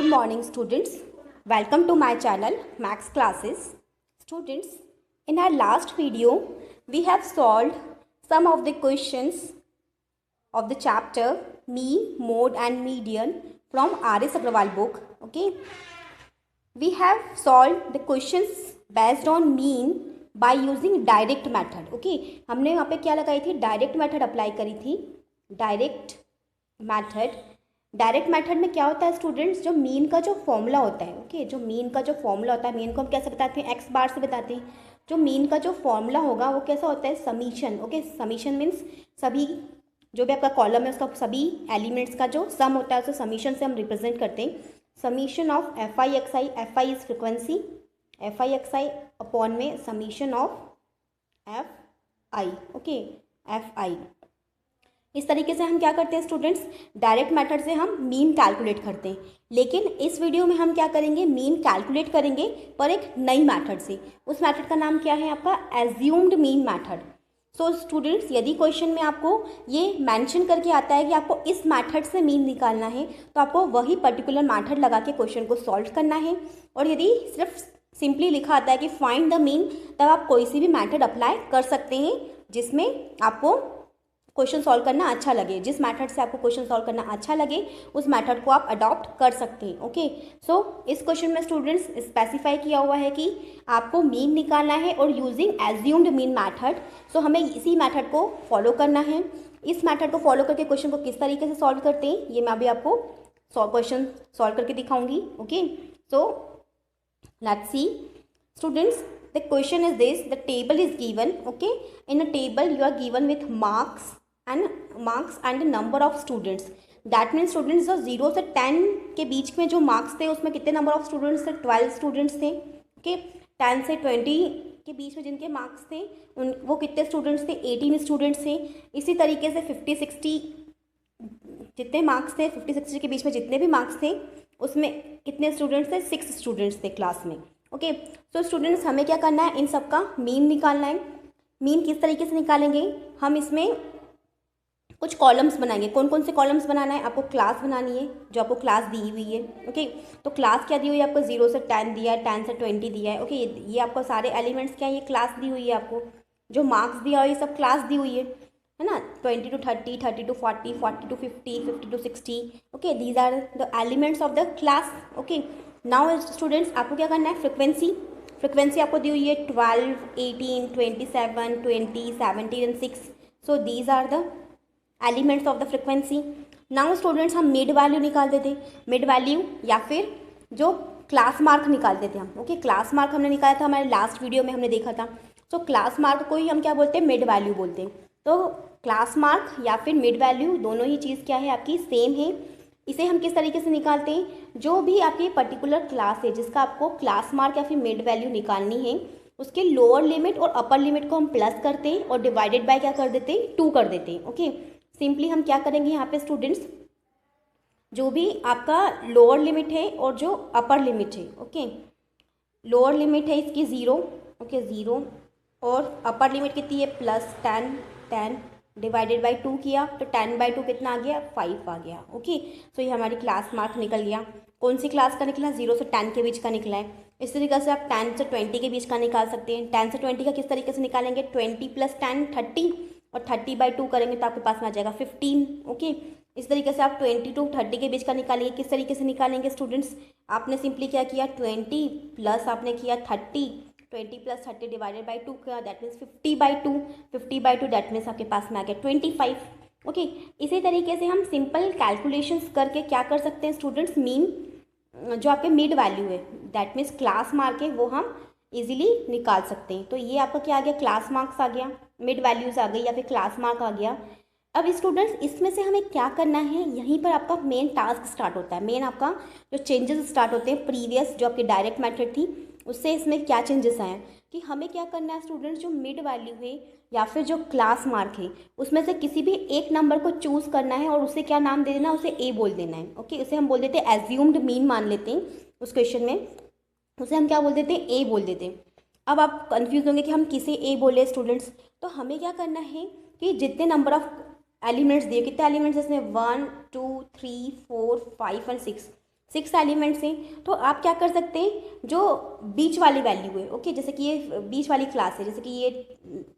Good morning, students. Welcome to my channel Max Classes. Students, in our last video, we have solved some of the questions of the chapter Mean, Mode and Median from R.S. Agrawal book. Okay, we have solved the questions based on mean by using direct method. Okay, हमने यहाँ पे क्या लगाई थी, direct method apply करी थी. Direct method में क्या होता है स्टूडेंट्स, जो मीन का जो फॉर्मूला होता है, ओके, जो मीन का जो फॉर्मूला होता है, मीन को हम कैसे बताते हैं, एक्स बार से बताते हैं. जो मीन का जो फॉर्मूला होगा वो कैसा होता है, समीशन. ओके, समीशन मीन्स सभी जो भी आपका कॉलम है उसका सभी एलिमेंट्स का जो सम होता है उसे समीशन से हम रिप्रेजेंट करते हैं. Summation of F I X I, F I is frequency, F I X I upon में summation of F I. Okay, F I. इस तरीके से हम क्या करते हैं स्टूडेंट्स, डायरेक्ट मेथड से हम मीन कैलकुलेट करते हैं. लेकिन इस वीडियो में हम क्या करेंगे, मीन कैलकुलेट करेंगे पर एक नई मेथड से. उस मेथड का नाम क्या है आपका, assumed mean method. So students, यदि क्वेश्चन में आपको ये मेंशन करके आता है कि आपको इस मेथड से मीन निकालना है तो आपको वही पर्टिकुलर मेथड लगा के क्वेश्चन को सॉल्व करना है. और यदि सिर्फ सिंपली लिखा आता है कि फाइंड द मीन, तब आप कोई सी भी मेथड अप्लाई कर सकते हैं जिसमें आपको क्वेश्चन सॉल्व करना अच्छा लगे. जिस मेथड से आपको क्वेश्चन सॉल्व करना अच्छा लगे उस मेथड को आप अडॉप्ट कर सकते हैं. ओके, सो इस क्वेश्चन में स्टूडेंट्स स्पेसिफाई किया हुआ है कि आपको मीन निकालना है और यूजिंग एज्यूम्ड मीन मेथड. सो हमें इसी मेथड को फॉलो करना है. इस मेथड को फॉलो करके क्वेश्चन को किस तरीके से सॉल्व करते हैं ये मैं अभी आपको क्वेश्चन सॉल्व करके दिखाऊंगी. Okay, so let's see students. The question is this: the table is given. Okay, in a table you are given with marks and the number of students. That means students जो 0 से 10 के बीच में जो marks थे उसमें कितने number of students थे, 12 students थे. ओके, 10 से 20 के बीच में जिनके मार्क्स थे वो कितने स्टूडेंट्स थे, 18 स्टूडेंट्स थे. इसी तरीके से 50-60 जितने मार्क्स थे, 50-60 के बीच में जितने भी मार्क्स थे उसमें कितने स्टूडेंट्स थे, 6 स्टूडेंट्स थे क्लास में. ओके, सो स्टूडेंट्स हमें क्या करना है, इन सब का मीन निकालना है. मीन किस तरीके से निकालेंगे, हम इसमें कुछ कॉलम्स बनाएंगे. कौन कौन से कॉलम्स बनाना है, आपको क्लास बनानी है जो आपको क्लास दी हुई है. ओके, तो क्लास क्या दी हुई है आपको, 0 से 10 दिया है, 10 से 20 दिया है. ओके, ये आपको सारे एलिमेंट्स क्या है, ये क्लास दी हुई है. आपको जो मार्क्स दिया हुआ है ये सब क्लास दी हुई है ना. 20 to 30, 30 to 40, 40 to 50, 50 to 60. Okay, these are the elements of the class. Okay, now students आपको क्या करना है, फ्रिक्वेंसी आपको दी हुई है 12, 18, 27, 20, 17 and 6. So these are the elements of the frequency. Now students हम मिड वैल्यू निकालते थे, मिड वैल्यू या फिर जो क्लास मार्क निकालते थे हम. ओके, क्लास मार्क हमने निकाला था हमारे लास्ट वीडियो में हमने देखा था. सो क्लास मार्क को ही हम क्या बोलते हैं, मिड वैल्यू बोलते हैं. तो क्लास मार्क या फिर मिड वैल्यू दोनों ही चीज़ क्या है आपकी, सेम है. इसे हम किस तरीके से निकालते हैं, जो भी आपकी पर्टिकुलर क्लास है जिसका आपको क्लास मार्क या फिर मिड वैल्यू निकालनी है उसके लोअर लिमिट और अपर लिमिट को हम प्लस करते हैं और डिवाइडेड बाय क्या कर देते हैं, 2 कर देते हैं. ओके, सिंपली हम क्या करेंगे यहाँ पे स्टूडेंट्स, जो भी आपका लोअर लिमिट है और जो अपर लिमिट है, ओके, लोअर लिमिट है इसकी 0. ओके, 0 और अपर लिमिट कितनी है, +10 डिवाइडेड बाई 2 किया तो 10/2 कितना आ गया, 5 आ गया. ओके, सो ये हमारी क्लास मार्क निकल गया. कौन सी क्लास का निकला, 0 से 10 के बीच का निकला है. इस तरीके से आप 10 से 20 के बीच का निकाल सकते हैं. 10 से 20 का किस तरीके से निकालेंगे, 20 + 10 30 और 30/2 करेंगे तो आपके पास में आ जाएगा 15. ओके, इस तरीके से आप 20 to 30 के बीच का निकालेंगे. किस तरीके से निकालेंगे स्टूडेंट्स, आपने सिंपली क्या किया, 20 प्लस आपने किया 30, 20 + 30 डिवाइडेड बाई 2 का, दैट मीन्स 50/2, 50/2 दैट मीन्स आपके पास में आ गया 25. ओके, इसी तरीके से हम सिंपल कैलकुलेशंस करके क्या कर सकते हैं स्टूडेंट्स, मीन जो आपके मिड वैल्यू है दैट मीन्स क्लास मार्क है वो हम इजीली निकाल सकते हैं. तो ये आपका क्या आ गया, क्लास मार्क्स आ गया, मिड वैल्यूज़ आ गई या फिर क्लास मार्क आ गया. अब स्टूडेंट्स इसमें से हमें क्या करना है, यहीं पर आपका मेन टास्क स्टार्ट होता है. मेन आपका जो चेंजेस स्टार्ट होते हैं प्रीवियस जो आपकी डायरेक्ट मेथड थी उससे इसमें क्या चेंजेस आए हैं कि हमें क्या करना है स्टूडेंट्स, जो मिड वैल्यू है या फिर जो क्लास मार्क है उसमें से किसी भी एक नंबर को चूज़ करना है और उसे क्या नाम दे देना, उसे ए बोल देना है. ओके, उसे हम बोल देते हैं एज्यूम्ड मीन मान लेते हैं. उस क्वेश्चन में उसे हम क्या बोल देते हैं, ए बोल देते हैं. अब आप कंफ्यूज होंगे कि हम किसे ए बोले स्टूडेंट्स, तो हमें क्या करना है कि जितने नंबर ऑफ एलिमेंट्स दिए, कितने एलिमेंट्स इसमें, 1 2 3 4 5 और 6, 6 एलिमेंट्स हैं, तो आप क्या कर सकते हैं, जो बीच वाली वैल्यू है, ओके, जैसे कि ये बीच वाली क्लास है, जैसे कि ये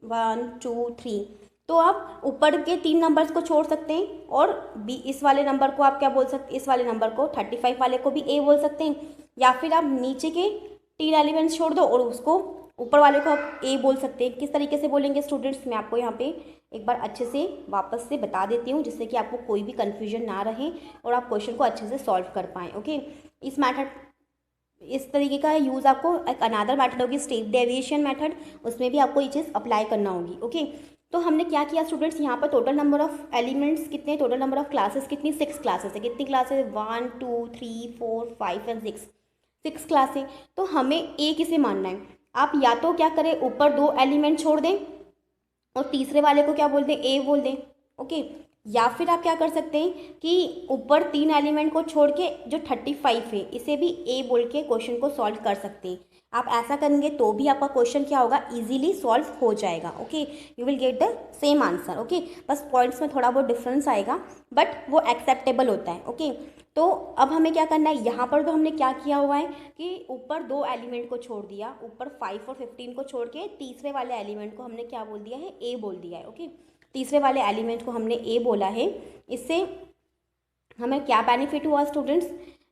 1 2 3, तो आप ऊपर के 3 नंबर्स को छोड़ सकते हैं और इस वाले नंबर को आप क्या बोल सकते, इस वाले नंबर को 35 वाले को भी ए बोल सकते हैं, या फिर आप नीचे के 3 एलिमेंट्स छोड़ दो और उसको ऊपर वाले को आप ए बोल सकते हैं। किस तरीके से बोलेंगे स्टूडेंट्स, मैं आपको यहाँ पे एक बार अच्छे से वापस से बता देती हूँ, जिससे कि आपको कोई भी कन्फ्यूजन ना रहे और आप क्वेश्चन को अच्छे से सॉल्व कर पाएँ। ओके, इस मैथड, इस तरीके का यूज़ आपको एक अनादर मैथड होगी स्टेट डेविएशन मैथड, उसमें भी आपको ये चीज़ अप्लाई करना होगी। ओके, तो हमने क्या किया स्टूडेंट्स, यहाँ पर टोटल नंबर ऑफ एलिमेंट्स कितने, टोटल नंबर ऑफ क्लासेस कितनी, 6 क्लासेस है। कितनी क्लासेस, 1 2 3 4 5 एंड 6 क्लास है। तो हमें ए किसे मानना है, आप या तो क्या करें, ऊपर 2 एलिमेंट छोड़ दें और तीसरे वाले को क्या बोल दें, ए बोल दें। ओके, या फिर आप क्या कर सकते हैं कि ऊपर 3 एलिमेंट को छोड़ के जो 35 है इसे भी ए बोल के क्वेश्चन को सॉल्व कर सकते हैं। आप ऐसा करेंगे तो भी आपका क्वेश्चन क्या होगा, इजीली सॉल्व हो जाएगा। Okay, you will get the same answer. Okay, बस पॉइंट्स में थोड़ा बहुत डिफरेंस आएगा बट वो एक्सेप्टेबल होता है। ओके, तो अब हमें क्या करना है, यहाँ पर तो हमने क्या किया हुआ है कि ऊपर 2 एलिमेंट को छोड़ दिया, ऊपर 5 और 15 को छोड़ के तीसरे वाले एलिमेंट को हमने क्या बोल दिया है, ए बोल दिया है। ओके, तीसरे वाले एलिमेंट को हमने ए बोला है। इससे हमें क्या बेनिफिट हुआ स्टूडेंट्स,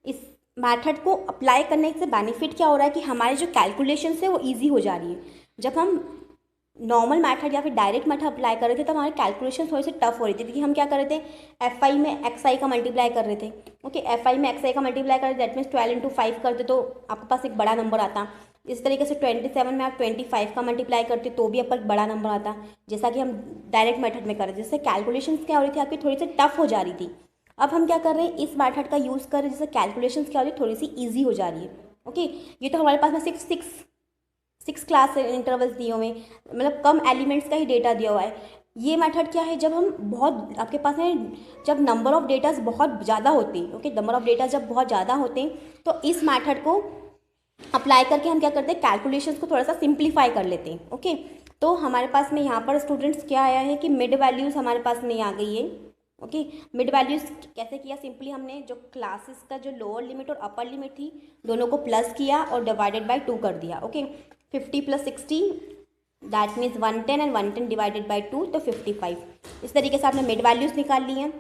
इस मेथड को अप्लाई करने से बेनिफिट क्या हो रहा है कि हमारी जो कैलकुलेशन है वो इजी हो जा रही है। जब हम नॉर्मल मेथड या फिर डायरेक्ट मेथड अप्लाई कर रहे थे तो हमारे कैलकुलेशन थोड़ी सी टफ हो रही थी, क्योंकि हम क्या कर रहे थे, एफ आई में एक्स आई का मल्टीप्लाई कर रहे थे। ओके, एफ आई में एक्स आई का मल्टीप्लाई कर रहे थे, दैट मीन्स 12 × 5 करते तो आपके पास एक बड़ा नंबर आता। इस तरीके से 27 में आप 25 का मल्टीप्लाई करते तो भी आपका एक बड़ा नंबर आता, जैसा कि हम डायरेक्ट मेथड में कर रहे थे। जिससे कैलकुलेशन क्या हो रही थी आपकी, थोड़ी सी टफ हो जा रही थी। अब हम क्या कर रहे हैं, इस मेथड का यूज़ कर रहे हैं, जिससे कैलकुलेशन क्या हो रही है, थोड़ी सी ईजी हो जा रही है। ओके, ये तो हमारे पास में सिक्स क्लास इंटरवल्स दिए हुए, मतलब कम एलिमेंट्स का ही डेटा दिया हुआ है। ये मेथड क्या है, जब हम बहुत आपके पास में जब नंबर ऑफ डेटाज बहुत ज़्यादा होते हैं, ओके, नंबर ऑफ डेटा जब बहुत ज़्यादा होते हैं तो इस मेथड को अप्लाई करके हम क्या करते हैं, कैलकुलेशंस को थोड़ा सा सिंप्लीफाई कर लेते हैं। ओके, तो हमारे पास में यहाँ पर स्टूडेंट्स क्या आया है कि मिड वैल्यूज़ हमारे पास में आ गई है। ओके, मिड वैल्यूज़ कैसे किया, सिंपली हमने जो क्लासेस का जो लोअर लिमिट और अपर लिमिट थी दोनों को प्लस किया और डिवाइडेड बाय 2 कर दिया। Okay, 50 + 60 that means 110 and 110 divided by 2 तो 55। इस तरीके से आपने मिड वैल्यूज़ निकाल ली हैं।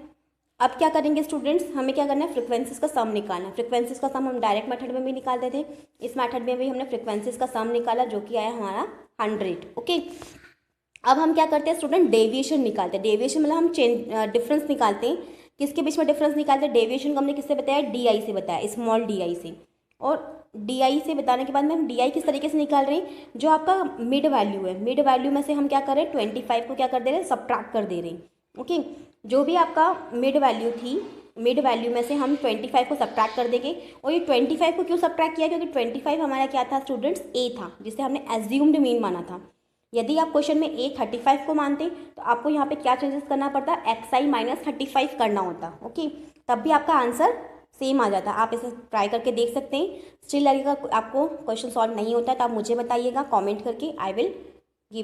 अब क्या करेंगे स्टूडेंट्स, हमें क्या करना है, फ्रिक्वेंसीज का सम निकालना है। फ्रिक्वेंसीज का सम हम डायरेक्ट मेथड में भी निकालते थे, इस मेथड में भी हमने फ्रिक्वेंसीज का सम निकाला जो कि आया हमारा 100। ओके, अब हम क्या करते हैं स्टूडेंट, डेविएशन निकालते हैं। डेविएशन मतलब हम डिफरेंस निकालते हैं। किसके बीच में डिफरेंस निकालते हैं, डेविएशन को हमने किससे बताया, डी आई से बताया, स्मॉल डी आई से। और डी आई से बताने के बाद में हम डी आई किस तरीके से निकाल रहे हैं, जो आपका मिड वैल्यू है, मिड वैल्यू में से हम क्या कर रहे हैं, 25 को क्या कर दे रहे हैं, सब्ट्रैक्ट कर दे रहे हैं। ओके, जो भी आपका मिड वैल्यू थी, मिड वैल्यू में से हम 25 को सब्ट्रैक्ट कर देंगे। और ये 25 को क्यों सब्ट्रैक्ट किया, क्योंकि 25 हमारा क्या था स्टूडेंट्स, ए था, जिसे हमने एज्यूम्ड मीन माना था। यदि आप क्वेश्चन में ए 35 को मानते तो आपको यहाँ पे क्या चेंजेस करना पड़ता, एक्स आई माइनस 35 करना होता। ओके, तब भी आपका आंसर सेम आ जाता। आप इसे ट्राई करके देख सकते हैं। स्टिल लगेगा आपको क्वेश्चन सॉल्व नहीं होता है तो आप मुझे बताइएगा कमेंट करके, I will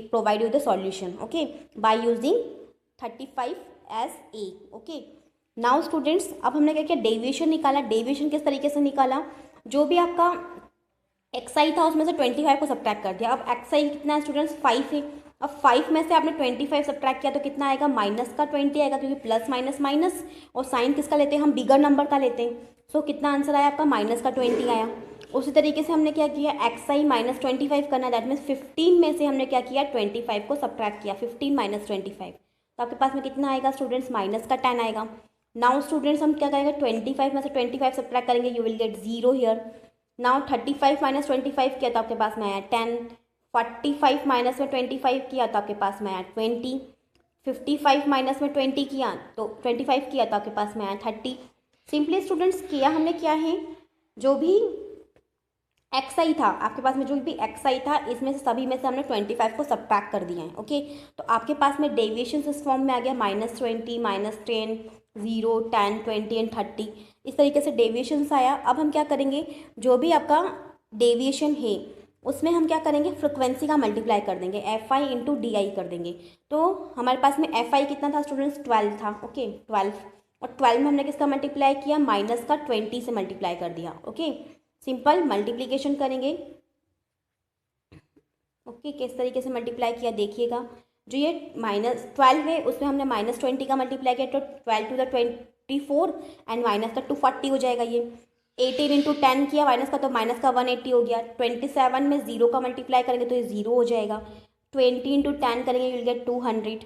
provide you the solution. Okay, by using 35 as A. Okay, now students, अब हमने क्या किया, डेविएशन निकाला। डेविएशन किस तरीके से निकाला, जो भी आपका एक्स आई था उसमें से 25 को सब्ट्रैक्ट कर दिया। अब एक्स आई कितना है स्टूडेंट्स, 5 है। अब 5 में से आपने 25 सब्ट्रैक्ट किया तो कितना आएगा, माइनस का 20 आएगा, क्योंकि प्लस माइनस माइनस, और साइन किसका लेते हैं हम, बिगर नंबर का लेते हैं। सो कितना आंसर आया आपका, माइनस का 20 आया। उसी तरीके से हमने क्या किया, एक्स आई माइनस 25 करना, दैट मीन्स 15 में से हमने क्या किया, 25 को सब्ट्रैक्ट किया, 15 माइनस 25, तो आपके पास में कितना आएगा स्टूडेंट्स, माइनस का 10 आएगा। नाउ स्टूडेंट्स हम क्या करेंगे, 25 में से 25 सब्ट्रैक्ट करेंगे, you will gate 0 here. Now 35 minus 25 किया तो आपके पास में आया 10, 45 माइनस में 25 किया तो आपके पास में आया 20, 55 माइनस में 20 किया तो 25 किया तो आपके पास में आया 30। सिंपली स्टूडेंट्स किया हमने क्या है, जो भी एक्स आई था आपके पास में, जो भी एक्स आई था इसमें से सभी में से हमने 25 को सब्ट्रैक्ट कर दिया है। ओके, तो आपके पास में डेविएशन इस फॉर्म में आ गया, -20, -10, 0, 10, 20 एंड 30। इस तरीके से डेविएशन आया। अब हम क्या करेंगे, जो भी आपका डेविएशन है उसमें हम क्या करेंगे, फ्रिक्वेंसी का मल्टीप्लाई कर देंगे, F I into D I कर देंगे। तो हमारे पास में एफ आई कितना था स्टूडेंट्स, 12 था। ओके, 12 और 12 में हमने किसका मल्टीप्लाई किया, माइनस का 20 से मल्टीप्लाई कर दिया। ओके, सिंपल मल्टीप्लीकेशन करेंगे। ओके, किस तरीके से मल्टीप्लाई किया देखिएगा। जो ये -12 है उसमें हमने -20 का मल्टीप्लाई किया, तो 12 टू द 24 एंड माइनस का 240 हो जाएगा। ये 18 इंटू 10 किया माइनस का, तो माइनस का 180 हो गया। 27 में 0 का मल्टीप्लाई करेंगे तो ये 0 हो जाएगा। 20 इंटू 10 करेंगे विल गेट 200।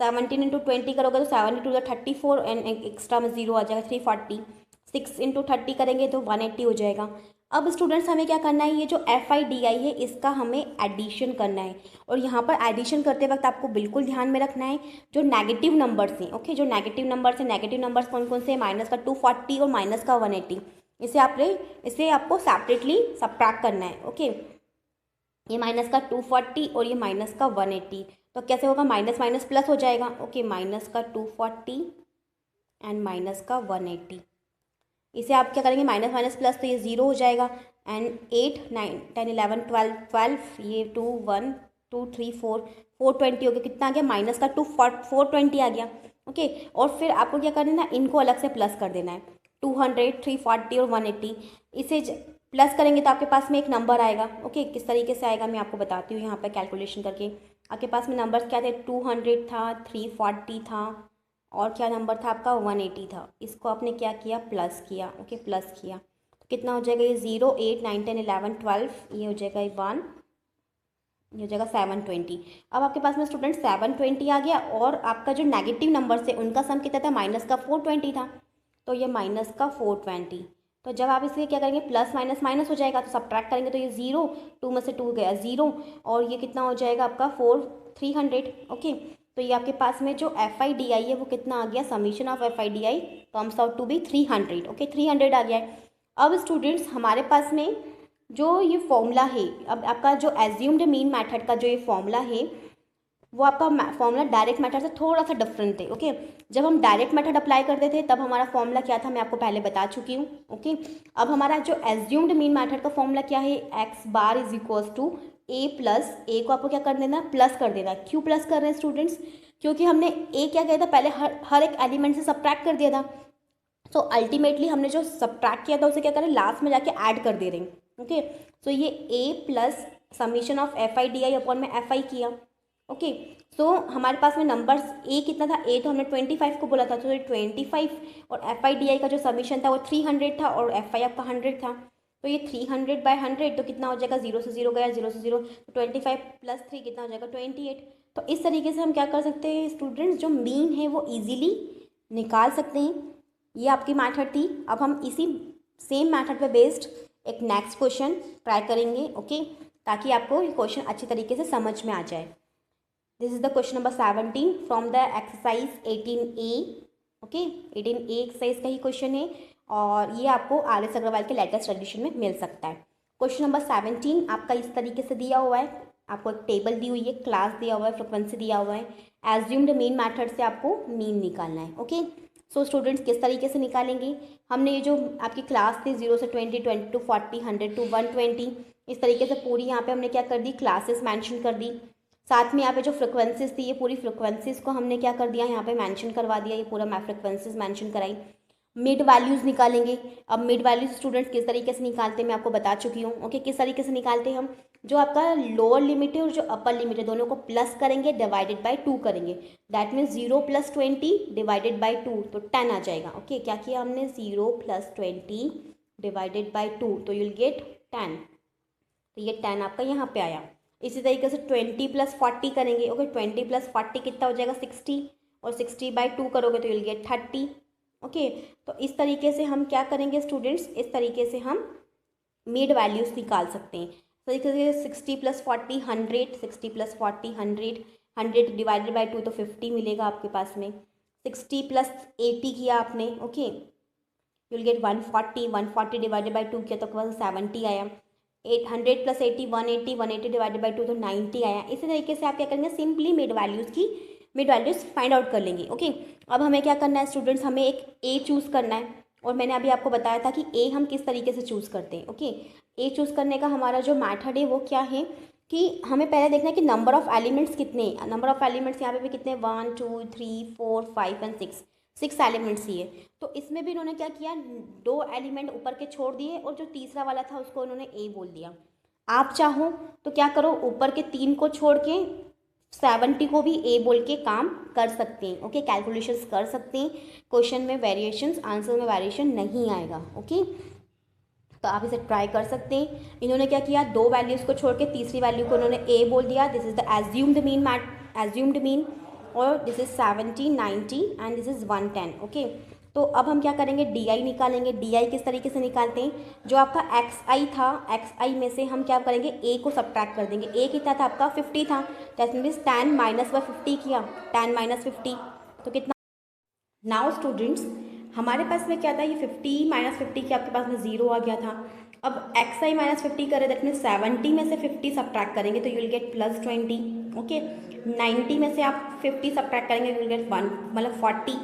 17 इंटू 20 करोगे तो 7 इंटू 34 एंड एक्स्ट्रा में 0 आ जाएगा 340। 6 इंटू 30 करेंगे तो 180 हो जाएगा। अब स्टूडेंट्स हमें क्या करना है, ये जो FIDI है इसका हमें एडिशन करना है। और यहाँ पर एडिशन करते वक्त आपको बिल्कुल ध्यान में रखना है जो नेगेटिव नंबर्स हैं। ओके, जो नेगेटिव नंबर्स हैं, नेगेटिव नंबर्स कौन कौन से हैं, माइनस का 240 और माइनस का 180। इसे आपको सेपरेटली सबट्रैक्ट करना है। ओके, ये माइनस का 240 और ये माइनस का 180, तो कैसे होगा, माइनस माइनस प्लस हो जाएगा। ओके, माइनस का 240 एंड माइनस का 180, इसे आप क्या करेंगे, माइनस माइनस प्लस, तो ये 0 हो जाएगा। एंड 8 9 10 11 12 ये 2 1 2 3 4 420 हो गया। कितना आ गया, माइनस का 420 आ गया। ओके, और फिर आपको क्या करना है ना, इनको अलग से प्लस कर देना है। 200 340 और 180 इसे प्लस करेंगे तो आपके पास में एक नंबर आएगा। ओके, किस तरीके से आएगा मैं आपको बताती हूँ यहाँ पर कैलकुलेशन करके। आपके पास में नंबर्स क्या थे, 200 था, 340 था और क्या नंबर था आपका, 180 था। इसको आपने क्या किया, प्लस किया। ओके, प्लस किया तो कितना हो जाएगा, ये 0 8 9 10 11 12, ये हो जाएगा 1, ये हो जाएगा 720। अब आपके पास में स्टूडेंट 720 आ गया और आपका जो नेगेटिव नंबर से उनका सम कितना था, माइनस का 420 था, तो ये माइनस का 420। तो जब आप इसे क्या करेंगे, प्लस माइनस माइनस हो जाएगा तो सब्ट्रैक्ट करेंगे तो ये 0, 2 में से 2 गया 0 और ये कितना हो जाएगा आपका 300। ओके, तो ये आपके पास में जो FIDI है वो कितना आ गया, summation of FIDI comes out to be 300। Okay, 300 आ गया है। अब स्टूडेंट्स हमारे पास में जो ये फॉर्मूला है, अब आपका जो एज्यूम्ड मीन मेथड का जो ये फॉर्मूला है वो आपका फॉर्मूला डायरेक्ट मेथड से थोड़ा सा डिफरेंट है। ओके, जब हम डायरेक्ट मेथड अप्लाई करते थे तब हमारा फॉर्मूला क्या था, मैं आपको पहले बता चुकी हूँ। ओके, अब हमारा जो एज्यूम्ड मीन मेथड का फॉर्मूला क्या है, x bar is equals to a plus A को आपको क्या कर देना, प्लस कर देना। क्यों प्लस कर रहे हैं स्टूडेंट्स, क्योंकि हमने a क्या किया था, पहले हर एक एलिमेंट से सब्ट्रैक्ट कर दिया था। तो अल्टीमेटली हमने जो सब्ट्रैक्ट किया था उसे क्या करें, लास्ट में जाके ऐड कर दे रहे हैं। ओके, तो ये a plus summation of FIDI upon में FI किया। ओके, सो हमारे पास में नंबर्स a कितना था, a तो हमने 25 को बोला था, तो ये 25 और FIDI का जो समीशन था वो 300 था और FI आपका 100 था। तो ये 300/100 तो कितना हो जाएगा, 0 से 0 गया, 0 से 0, तो 25 प्लस 3 कितना हो जाएगा, 28। तो इस तरीके से हम क्या कर सकते हैं स्टूडेंट्स, जो मीन है वो ईजिली निकाल सकते हैं। ये आपकी मैथड थी। अब हम इसी सेम मैथड पे बेस्ड एक नेक्स्ट क्वेश्चन ट्राई करेंगे। ओके, ताकि आपको ये क्वेश्चन अच्छी तरीके से समझ में आ जाए। This is the question number 17 from the exercise 18A। Okay, 18A exercise का ही क्वेश्चन है और ये आपको RS अग्रवाल के लेटेस्ट एडिशन में मिल सकता है। क्वेश्चन नंबर 17 आपका इस तरीके से दिया हुआ है, आपको एक टेबल दी हुई है, क्लास दिया हुआ है, फ्रिक्वेंसी दिया हुआ है, एज्यूम्ड मीन मेथड से आपको मीन निकालना है। ओके, सो स्टूडेंट्स किस तरीके से निकालेंगे, हमने ये जो आपकी क्लास थी 0 से 20 20 टू 40 100 टू 120 इस तरीके से पूरी यहाँ पे हमने क्या कर दी, क्लासेस मेंशन कर दी। साथ में यहाँ पे जो फ्रिक्वेंसीज थी ये पूरी फ्रिक्वेंसीज को हमने क्या कर दिया, यहाँ पे मेंशन करवा दिया, ये पूरा मैं फ्रिक्वेंसीज मेंशन कराई। मिड वैल्यूज़ निकालेंगे। अब मिड वैल्यूज स्टूडेंट्स किस तरीके से निकालते हैं मैं आपको बता चुकी हूँ। ओके, किस तरीके से निकालते हैं हम, जो आपका लोअर लिमिट है और जो अपर लिमिट है दोनों को प्लस करेंगे, डिवाइडेड बाई 2 करेंगे। दैट मीन्स 0 + 20 डिवाइडेड बाई 2 तो 10 आ जाएगा। ओके, क्या किया हमने, 0 + 20 डिवाइडेड बाई 2 तो यूल गेट 10, तो ये 10 आपका यहाँ पे आया। इसी तरीके से 20 + 40 करेंगे। ओके, 20 + 40 कितना हो जाएगा, 60 और 60/2 करोगे तो यूल गेट 30। ओके, तो इस तरीके से हम क्या करेंगे स्टूडेंट्स, इस तरीके से हम मिड वैल्यूज़ निकाल सकते हैं। तो देखिए 60 + 40 100, 60 + 40 100, 100 डिवाइडेड बाई 2 तो 50 मिलेगा आपके पास में। 60 + 80 किया आपने, okay, you'll get 140, 140 divided by 2 किया तो आपके पास 70 आया। 100 + 80 180, 180 डिवाइडेड बाई 2 तो 90 आया। इसी तरीके से आप क्या करेंगे, simply mid values find out कर लेंगे। ओके, अब हमें क्या करना है स्टूडेंट्स, हमें एक ए चूज़ करना है और मैंने अभी आपको बताया था कि ए हम किस तरीके से चूज़ करते हैं। ओके, ए चूज़ करने का हमारा जो मैथड है वो क्या है कि हमें पहले देखना है कि नंबर ऑफ़ एलिमेंट्स कितने हैं। नंबर ऑफ़ एलिमेंट्स यहाँ पे भी कितने, 1 2 3 4 5 एंड 6। 6 एलिमेंट्स ही है। तो इसमें भी इन्होंने क्या किया, 2 एलिमेंट ऊपर के छोड़ दिए और जो तीसरा वाला था उसको उन्होंने ए बोल दिया। आप चाहो तो क्या करो, ऊपर के 3 को छोड़ के 70 को भी ए बोल के काम कर सकते हैं। ओके, कैलकुलेशंस कर सकते हैं। क्वेश्चन में वेरिएशंस, आंसर में वेरिएशन नहीं आएगा। ओके, तो आप इसे ट्राई कर सकते हैं। इन्होंने क्या किया, 2 वैल्यूज़ को छोड़ के तीसरी वैल्यू को उन्होंने ए बोल दिया। This is the assumed mean और this is 70, 90 and this is 110। Okay, तो अब हम क्या करेंगे, डी आई निकालेंगे। डी आई किस तरीके से निकालते हैं, जो आपका एक्स आई था, एक्स आई में से हम क्या करेंगे, ए को सब्ट्रैक्ट कर देंगे। ए कितना था आपका, 50 था, दैट मीन्स 10 माइनस 50 किया, 10 माइनस 50 तो कितना। नाउ स्टूडेंट्स, हमारे पास में क्या था, ये 50 माइनस 50 के आपके पास में 0 आ गया था। अब एक्स आई माइनस 50 करें, दैट मीन्स 70 में से 50 सब्ट्रैक्ट करेंगे तो यू विल गेट +20। ओके, 90 में से आप 50 सब्ट्रैक्ट करेंगे, यू विल गेट 1, मतलब 40।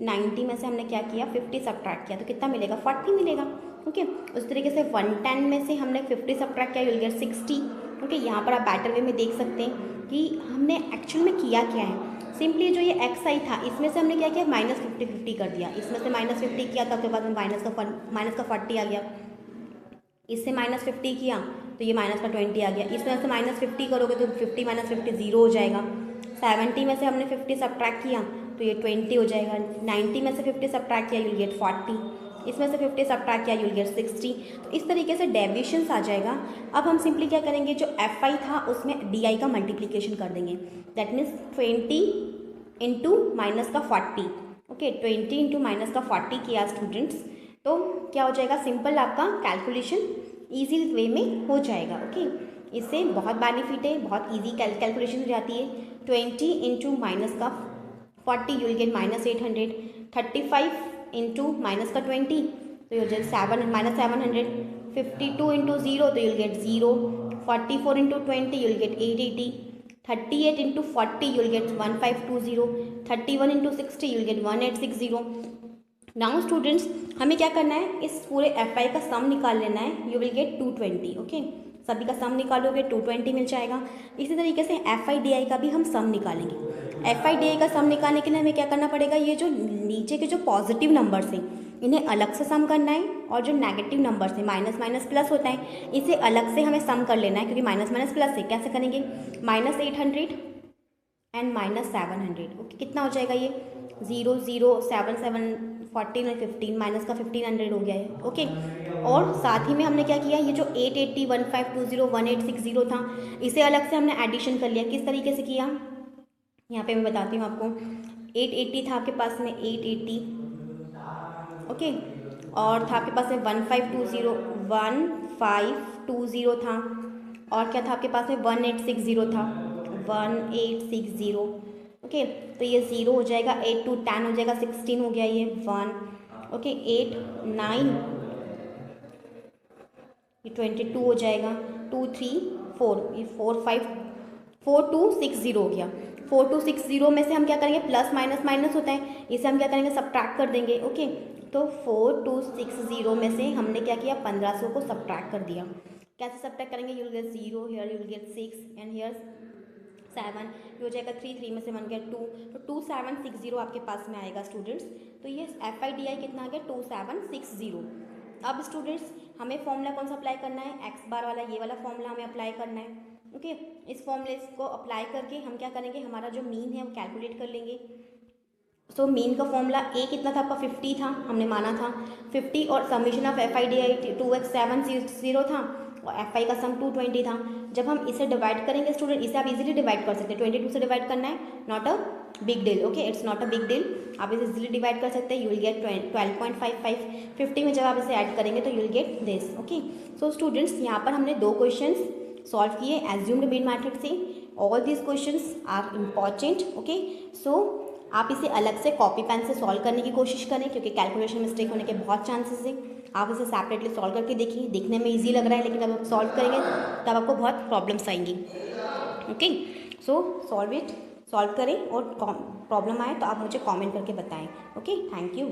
90 में से हमने क्या किया, 50 सब्ट्रैक्ट किया तो कितना मिलेगा, 40 मिलेगा। ओके, उस तरीके से 110 में से हमने 50 सब्ट्रैक्ट किया, यू विल गेट 60। ओके, यहाँ पर आप बेटर वे में देख सकते हैं कि हमने एक्चुअल में किया क्या है। सिंपली जो ये एक्स आई था, इसमें से हमने क्या किया, -50 कर दिया। इसमें से -50 किया तो आपके पास में माइनस का 40 आ गया। इससे -50 किया तो ये माइनस का 20 आ गया। इसमें से -50 करोगे तो 50 माइनस 50 0 हो जाएगा। 70 में से हमने 50 सब्ट्रैक्ट किया तो ये 20 हो जाएगा। 90 में से 50 सब्ट्रैक्ट किया, यूल गेट 40। इसमें से 50 सब्ट्रैक्ट किया, यूल गेट 60। तो इस तरीके से डेविएशंस आ जाएगा। अब हम सिंपली क्या करेंगे, जो एफ आई था उसमें डी आई का मल्टीप्लीकेशन कर देंगे। दैट मीन्स 20 इंटू माइनस का 40। ओके, 20 इंटू माइनस का 40 किया स्टूडेंट्स, तो क्या हो जाएगा, सिंपल आपका कैलकुलेशन ईजी वे में हो जाएगा। ओके, इससे बहुत बेनिफिट है, बहुत ईजी कैलकुलेशन हो जाती है। 20 इंटू माइनस का 40 यूल गेट -800। 35 इंटू माइनस का 20 तो यूल गेट -700। 52 इंटू 0 तो you'll get 0। 44 into 20 you'll get 880। 38 into 40 you'll get 1520। 31 into 60 you'll get 1860। Now students, हमें क्या करना है, इस पूरे एफ आई का सम निकाल लेना है। You will gate 220। ओके, सभी का सम निकालोगे 220 मिल जाएगा। इसी तरीके से एफ आई डी आई का भी हम सम निकालेंगे। एफ आई डी आई का सम निकालने के लिए हमें क्या करना पड़ेगा, ये जो नीचे के जो पॉजिटिव नंबर्स हैं इन्हें अलग से सम करना है, और जो नेगेटिव नंबर्स हैं, माइनस माइनस प्लस होता है, इसे अलग से हमें सम कर लेना है, क्योंकि माइनस माइनस प्लस है। कैसे करेंगे, -800 एंड -700। ओके, कितना हो जाएगा ये, 0 0 7 7 14 और 15, माइनस का 1500 हो गया है। ओके, और साथ ही में हमने क्या किया, ये जो 880 1520 1860 था, इसे अलग से हमने एडिशन कर लिया। किस तरीके से किया, यहाँ पे मैं बताती हूँ आपको। 880 था आपके पास में, 880। ओके, और था आपके पास में 1520 था, और क्या था आपके पास में 1860 था, 1860। ओके, तो ये 0 हो जाएगा, 8 2 10 हो जाएगा, 16 हो गया ये 1। ओके, 8 9 ये 22 हो जाएगा, 2 3 4 ये 4 5 4260 हो गया। 4260 में से हम क्या करेंगे, प्लस माइनस माइनस होता है, इसे हम क्या करेंगे, सब्ट्रैक्ट कर देंगे। ओके, तो 4260 में से हमने क्या किया, 1500 को सब्ट्रैक्ट कर दिया। कैसे सब्ट्रैक्ट करेंगे, you will gate 0 here, you will gate 6 and here 7, ये हो जाएगा 3 3 में से 1 गया 2, तो 2760 आपके पास में आएगा स्टूडेंट्स। तो ये एफ आई डी आई कितना आ गया, 2760। अब स्टूडेंट्स, हमें फॉर्मूला कौन सा अप्लाई करना है, एक्स बार वाला, ये वाला फॉर्मूला हमें अप्लाई करना है। ओके, इस फॉर्मूले को अप्लाई करके हम क्या करेंगे, हमारा जो मीन है वो कैलकुलेट कर लेंगे। सो मीन का फॉर्मूला ए कितना था आपका, 50 था, हमने माना था 50, और summation of F I D I 2x760 था, और एफ आई का सम 220 था। जब हम इसे डिवाइड करेंगे स्टूडेंट, इसे आप इजीली डिवाइड कर सकते हैं, 22 से डिवाइड करना है, not a big deal. Okay, it's not a big deal, आप इसे इजीली डिवाइड कर सकते हैं। You will gate 12.55। 50 में जब आप इसे ऐड करेंगे तो you will get this. Okay, so students, यहाँ पर हमने 2 क्वेश्चंस सॉल्व किए एज्यूम्ड मीन मेथड से। All these questions are important. Okay, so आप इसे अलग से कॉपी पेन से सॉल्व करने की कोशिश करें, क्योंकि कैलकुलेशन मिस्टेक होने के बहुत चांसेस हैं। आप इसे सेपरेटली सॉल्व करके देखिए, दिखने में इजी लग रहा है, लेकिन जब आप सॉल्व करेंगे तब आपको बहुत प्रॉब्लम्स आएंगी। ओके, सो सॉल्व करें, और प्रॉब्लम आए तो आप मुझे कमेंट करके बताएं। Okay, thank you.